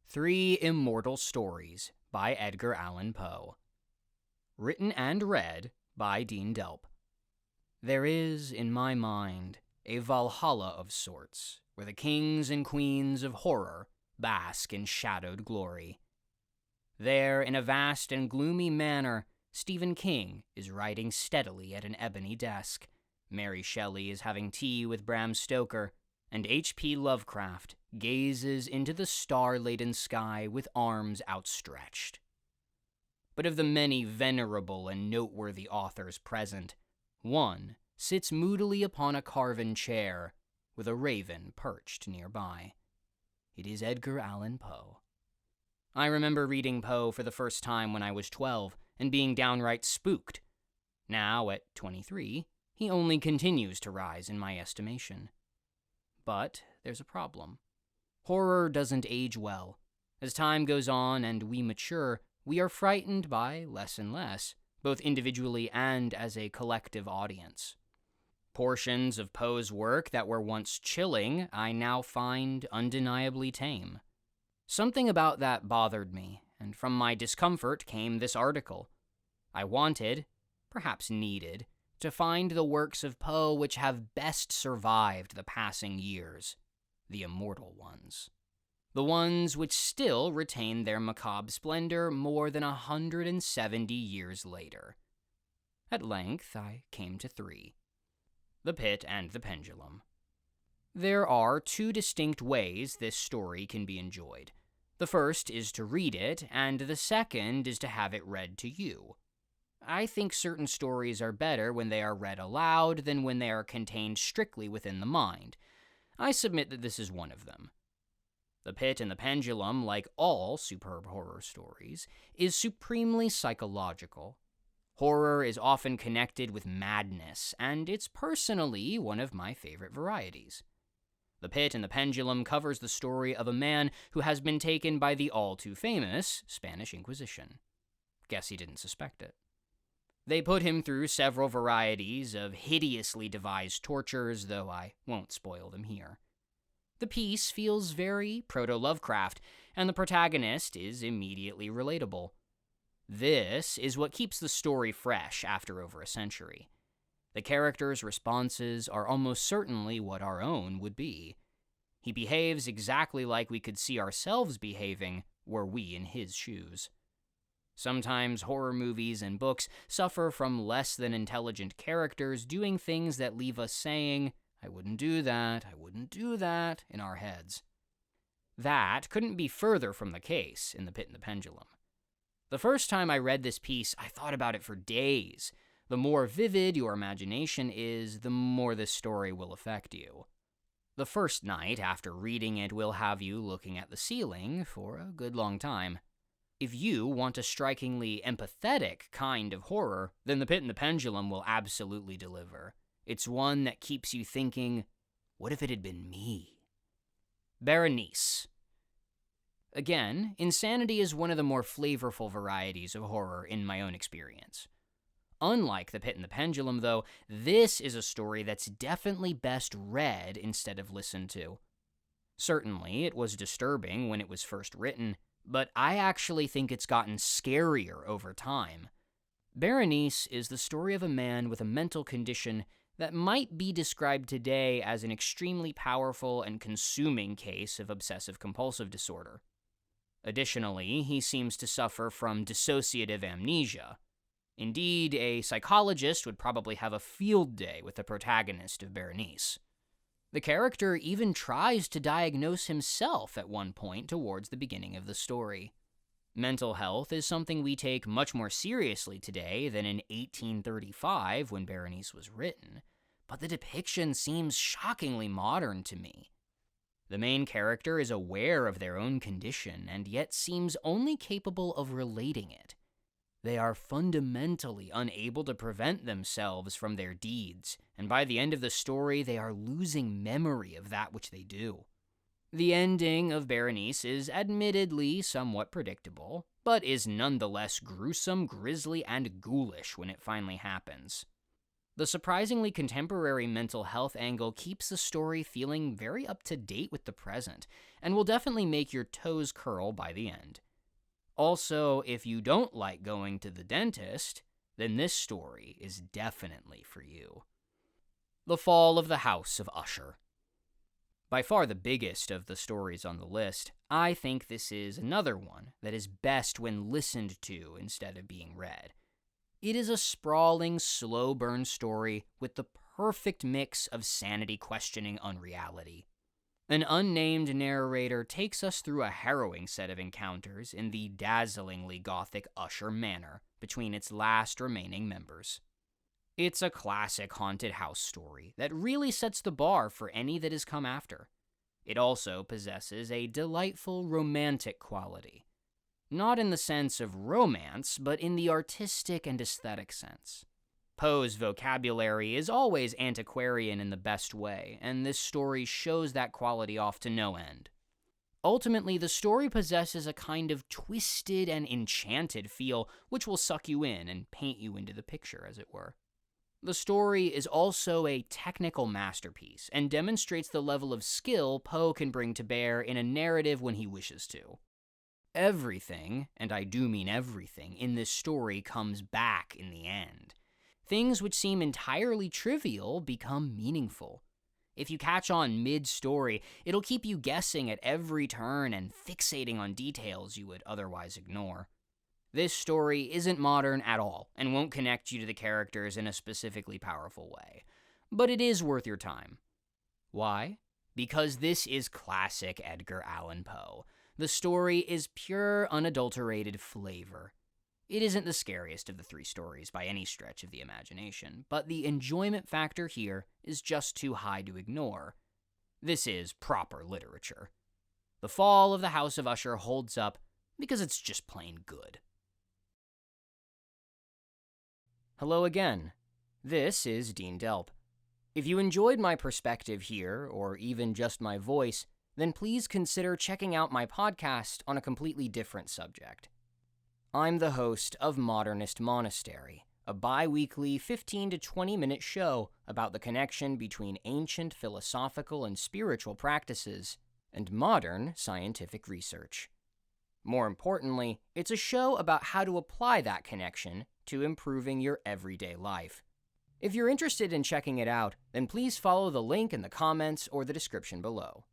Three Immortal Stories by Edgar Allan Poe. Written and read by Dean Delp. There is, in my mind, a Valhalla of sorts, where the kings and queens of horror bask in shadowed glory. There, in a vast and gloomy manor, Stephen King is writing steadily at an ebony desk. Mary Shelley is having tea with Bram Stoker, and H.P. Lovecraft gazes into the star-laden sky with arms outstretched. But of the many venerable and noteworthy authors present, one sits moodily upon a carven chair, with a raven perched nearby. It is Edgar Allan Poe. I remember reading Poe for the first time when I was 12 and being downright spooked. Now, at 23, he only continues to rise in my estimation. But there's a problem. Horror doesn't age well. As time goes on and we mature, we are frightened by less and less, both individually and as a collective audience. Portions of Poe's work that were once chilling, I now find undeniably tame. Something about that bothered me, and from my discomfort came this article. I wanted, perhaps needed, to find the works of Poe which have best survived the passing years, the immortal ones. The ones which still retain their macabre splendor more than 170 years later. At length, I came to three: The Pit and the Pendulum. There are two distinct ways this story can be enjoyed. The first is to read it, and the second is to have it read to you. I think certain stories are better when they are read aloud than when they are contained strictly within the mind. I submit that this is one of them. The Pit and the Pendulum, like all superb horror stories, is supremely psychological. Horror is often connected with madness, and it's personally one of my favorite varieties. The Pit and the Pendulum covers the story of a man who has been taken by the all-too-famous Spanish Inquisition. Guess he didn't suspect it. They put him through several varieties of hideously devised tortures, though I won't spoil them here. The piece feels very proto-Lovecraft, and the protagonist is immediately relatable. This is what keeps the story fresh after over a century. The character's responses are almost certainly what our own would be. He behaves exactly like we could see ourselves behaving were we in his shoes. Sometimes horror movies and books suffer from less than intelligent characters doing things that leave us saying, I wouldn't do that, in our heads. That couldn't be further from the case in The Pit and the Pendulum. The first time I read this piece, I thought about it for days. The more vivid your imagination is, the more this story will affect you. The first night after reading it will have you looking at the ceiling for a good long time. If you want a strikingly empathetic kind of horror, then The Pit and the Pendulum will absolutely deliver. It's one that keeps you thinking, what if it had been me? Berenice. Again, insanity is one of the more flavorful varieties of horror in my own experience. Unlike The Pit and the Pendulum, though, this is a story that's definitely best read instead of listened to. Certainly, it was disturbing when it was first written, but I actually think it's gotten scarier over time. Berenice is the story of a man with a mental condition that might be described today as an extremely powerful and consuming case of obsessive-compulsive disorder. Additionally, he seems to suffer from dissociative amnesia. Indeed, a psychologist would probably have a field day with the protagonist of Berenice. The character even tries to diagnose himself at one point towards the beginning of the story. Mental health is something we take much more seriously today than in 1835 when Berenice was written, but the depiction seems shockingly modern to me. The main character is aware of their own condition and yet seems only capable of relating it. They are fundamentally unable to prevent themselves from their deeds, and by the end of the story, they are losing memory of that which they do. The ending of Berenice is admittedly somewhat predictable, but is nonetheless gruesome, grisly, and ghoulish when it finally happens. The surprisingly contemporary mental health angle keeps the story feeling very up to date with the present, and will definitely make your toes curl by the end. Also, if you don't like going to the dentist, then this story is definitely for you. The Fall of the House of Usher. By far the biggest of the stories on the list, I think this is another one that is best when listened to instead of being read. It is a sprawling, slow-burn story with the perfect mix of sanity-questioning unreality. An unnamed narrator takes us through a harrowing set of encounters in the dazzlingly gothic Usher Manor between its last remaining members. It's a classic haunted house story that really sets the bar for any that has come after. It also possesses a delightful romantic quality. Not in the sense of romance, but in the artistic and aesthetic sense. Poe's vocabulary is always antiquarian in the best way, and this story shows that quality off to no end. Ultimately, the story possesses a kind of twisted and enchanted feel which will suck you in and paint you into the picture, as it were. The story is also a technical masterpiece and demonstrates the level of skill Poe can bring to bear in a narrative when he wishes to. Everything, and I do mean everything, in this story comes back in the end. Things which seem entirely trivial become meaningful. If you catch on mid-story, it'll keep you guessing at every turn and fixating on details you would otherwise ignore. This story isn't modern at all, and won't connect you to the characters in a specifically powerful way. But it is worth your time. Why? Because this is classic Edgar Allan Poe. The story is pure, unadulterated flavor. It isn't the scariest of the three stories by any stretch of the imagination, but the enjoyment factor here is just too high to ignore. This is proper literature. The Fall of the House of Usher holds up because it's just plain good. Hello again. This is Dean Delp. If you enjoyed my perspective here, or even just my voice, then please consider checking out my podcast on a completely different subject. I'm the host of Modernist Monastery, a bi-weekly 15 to 20-minute show about the connection between ancient philosophical and spiritual practices and modern scientific research. More importantly, it's a show about how to apply that connection to improving your everyday life. If you're interested in checking it out, then please follow the link in the comments or the description below.